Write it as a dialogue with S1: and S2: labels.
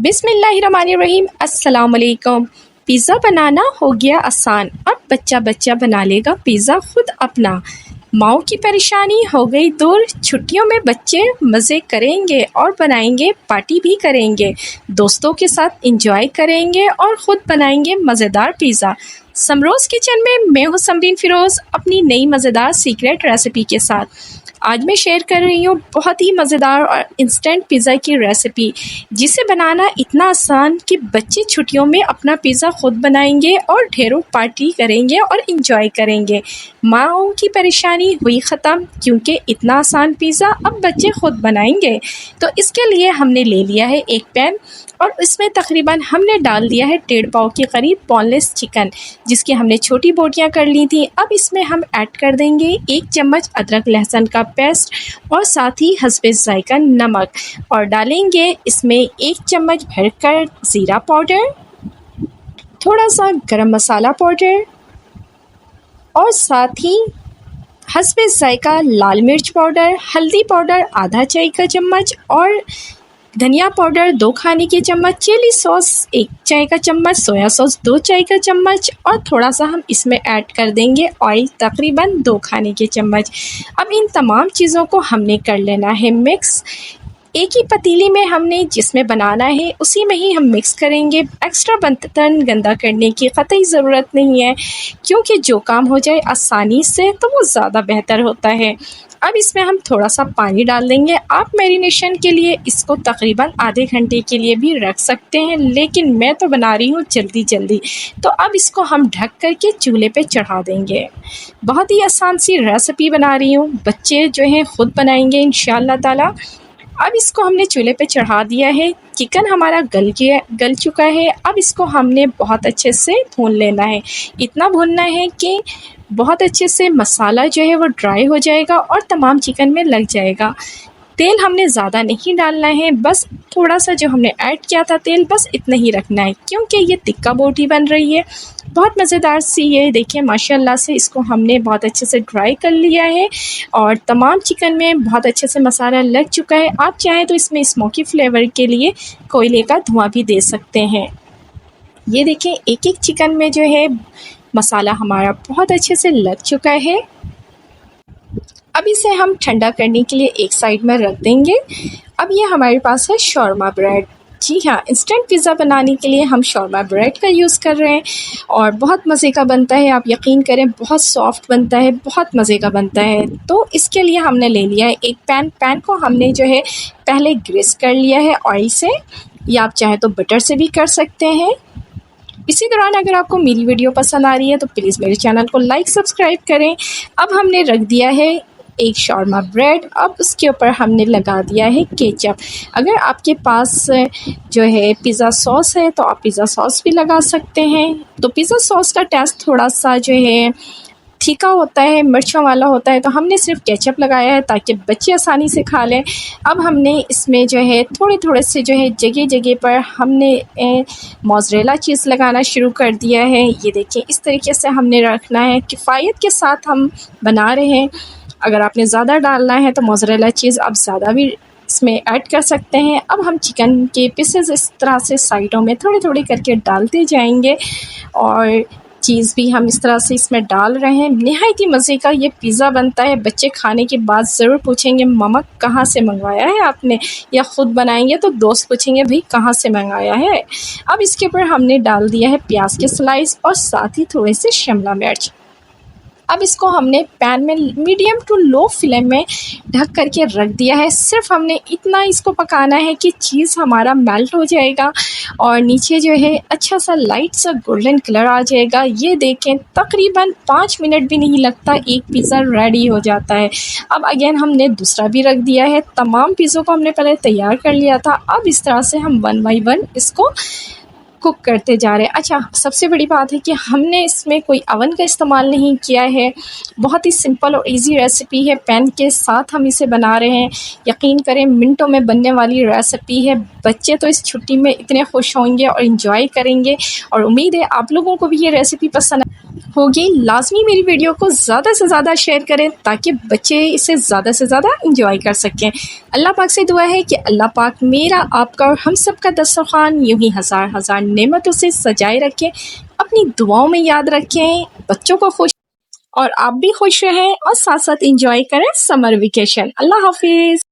S1: बिस्मिल्लाहिर्रहमानिर्रहीम। अस्सलाम वालेकुम। पिज़्ज़ा बनाना हो गया आसान, अब बच्चा बच्चा बना लेगा पिज़्ज़ा खुद अपना। माओ की परेशानी हो गई दूर, छुट्टियों में बच्चे मज़े करेंगे और बनाएंगे, पार्टी भी करेंगे, दोस्तों के साथ इंजॉय करेंगे और ख़ुद बनाएंगे मज़ेदार पिज़्ज़ा। समरोज़ किचन में मैं हूँ समरीन फ़िरोज़, अपनी नई मज़ेदार सीक्रेट रेसिपी के साथ। आज मैं शेयर कर रही हूँ बहुत ही मज़ेदार और इंस्टेंट पिज़्ज़ा की रेसिपी, जिसे बनाना इतना आसान कि बच्चे छुट्टियों में अपना पिज़्ज़ा खुद बनाएंगे और ढेरों पार्टी करेंगे और इंजॉय करेंगे। माओं की परेशानी हुई ख़त्म, क्योंकि इतना आसान पिज़्ज़ा अब बच्चे खुद बनाएंगे। तो इसके लिए हमने ले लिया है एक पैन और इसमें तकरीबन हमने डाल दिया है 1.5 पाव के करीब बोनलेस चिकन, जिसकी हमने छोटी बोटियां कर ली थी। अब इसमें हम ऐड कर देंगे 1 चम्मच अदरक लहसुन का पेस्ट और साथ ही हस्बे ज़ायका नमक, और डालेंगे इसमें 1 चम्मच भरकर ज़ीरा पाउडर, थोड़ा सा गरम मसाला पाउडर और साथ ही हस्बे ज़ायका लाल मिर्च पाउडर, हल्दी पाउडर आधा चाय का चम्मच और धनिया पाउडर 2 खाने के चम्मच, चिली सॉस 1 चाय का चम्मच, सोया सॉस 2 चाय का चम्मच और थोड़ा सा हम इसमें ऐड कर देंगे ऑयल, तकरीबन 2 खाने के चम्मच। अब इन तमाम चीज़ों को हमने कर लेना है मिक्स। एक ही पतीली में हमने जिसमें बनाना है उसी में ही हम मिक्स करेंगे। एक्स्ट्रा बर्तन गंदा करने की कतई ज़रूरत नहीं है, क्योंकि जो काम हो जाए आसानी से तो वो ज़्यादा बेहतर होता है। अब इसमें हम थोड़ा सा पानी डाल देंगे। आप मैरिनेशन के लिए इसको तकरीबन आधे घंटे के लिए भी रख सकते हैं, लेकिन मैं तो बना रही हूँ जल्दी जल्दी, तो अब इसको हम ढक करके चूल्हे पे चढ़ा देंगे। बहुत ही आसान सी रेसिपी बना रही हूँ, बच्चे जो हैं ख़ुद बनाएंगे इंशाअल्लाह ताला। अब इसको हमने चूल्हे पे चढ़ा दिया है। चिकन हमारा गल चुका है। अब इसको हमने बहुत अच्छे से भून लेना है। इतना भूनना है कि बहुत अच्छे से मसाला जो है वो ड्राई हो जाएगा और तमाम चिकन में लग जाएगा। तेल हमने ज़्यादा नहीं डालना है, बस थोड़ा सा जो हमने ऐड किया था तेल, बस इतना ही रखना है, क्योंकि ये टिक्का बोटी बन रही है। बहुत मज़ेदार सी ये देखिए, माशाल्लाह से इसको हमने बहुत अच्छे से ड्राई कर लिया है और तमाम चिकन में बहुत अच्छे से मसाला लग चुका है। आप चाहें तो इसमें स्मोकी फ्लेवर के लिए कोयले का धुआं भी दे सकते हैं। ये देखें, एक एक चिकन में जो है मसाला हमारा बहुत अच्छे से लग चुका है। अब इसे हम ठंडा करने के लिए एक साइड में रख देंगे। अब ये हमारे पास है शौरमा ब्रेड। जी हाँ, इंस्टेंट पिज़्ज़ा बनाने के लिए हम शौरमा ब्रेड का यूज़ कर रहे हैं और बहुत मज़े का बनता है। आप यकीन करें, बहुत सॉफ्ट बनता है, बहुत मज़े का बनता है। तो इसके लिए हमने ले लिया है एक पैन को हमने जो है पहले ग्रीस कर लिया है ऑयल से, या आप चाहें तो बटर से भी कर सकते हैं। इसी दौरान अगर आपको मेरी वीडियो पसंद आ रही है तो प्लीज़ मेरे चैनल को लाइक सब्सक्राइब करें। अब हमने रख दिया है एक शौरमा ब्रेड। अब उसके ऊपर हमने लगा दिया है केचप। अगर आपके पास जो है पिज़्ज़ा सॉस है तो आप पिज़्ज़ा सॉस भी लगा सकते हैं। तो पिज़्ज़ा सॉस का टेस्ट थोड़ा सा जो है तीखा होता है, मिर्चों वाला होता है, तो हमने सिर्फ केचप लगाया है ताकि बच्चे आसानी से खा लें। अब हमने इसमें जो है थोड़े थोड़े से जो है जगह जगह पर हमने मोज़रेला चीज़ लगाना शुरू कर दिया है। ये देखिए, इस तरीके से हमने रखना है, किफ़ायत के साथ हम बना रहे हैं। अगर आपने ज़्यादा डालना है तो मोज़रेला चीज़ आप ज़्यादा भी इसमें ऐड कर सकते हैं। अब हम चिकन के पीसेस इस तरह से साइडों में थोड़ी थोड़ी करके डालते जाएंगे और चीज़ भी हम इस तरह से इसमें डाल रहे हैं। निहायत ही मज़े का ये पिज़्ज़ा बनता है। बच्चे खाने के बाद ज़रूर पूछेंगे, मम्मा कहाँ से मंगवाया है आपने, या ख़ुद बनाएंगे तो दोस्त पूछेंगे, भाई कहाँ से मंगाया है। अब इसके ऊपर हमने डाल दिया है प्याज के स्लाइस और साथ ही थोड़े से शिमला मिर्च। अब इसको हमने पैन में मीडियम टू लो फ्लेम में ढक करके रख दिया है। सिर्फ हमने इतना इसको पकाना है कि चीज़ हमारा मेल्ट हो जाएगा और नीचे जो है अच्छा सा लाइट सा गोल्डन कलर आ जाएगा। ये देखें, तकरीबन 5 मिनट भी नहीं लगता, एक पिज़्ज़ा रेडी हो जाता है। अब अगेन हमने दूसरा भी रख दिया है। तमाम पिज़्ज़ों को हमने पहले तैयार कर लिया था। अब इस तरह से हम 1 बाई 1 इसको कुक करते जा रहे हैं। अच्छा, सबसे बड़ी बात है कि हमने इसमें कोई अवन का इस्तेमाल नहीं किया है। बहुत ही सिंपल और इजी रेसिपी है। पैन के साथ हम इसे बना रहे हैं। यकीन करें, मिनटों में बनने वाली रेसिपी है। बच्चे तो इस छुट्टी में इतने खुश होंगे और इन्जॉय करेंगे, और उम्मीद है आप लोगों को भी ये रेसिपी पसंद होगी, लाजमी मेरी वीडियो को ज़्यादा से ज़्यादा शेयर करें ताकि बच्चे इसे ज़्यादा से ज़्यादा इंजॉय कर सकें। अल्लाह पाक से दुआ है कि अल्लाह पाक मेरा, आपका और हम सब का दस्तरखान यूं ही हज़ार हज़ार नेमतों से सजाए रखें। अपनी दुआओं में याद रखें, बच्चों को खुश और आप भी खुश रहें और साथ साथ इंजॉय करें समर वेकेशन। अल्लाह हाफिज़।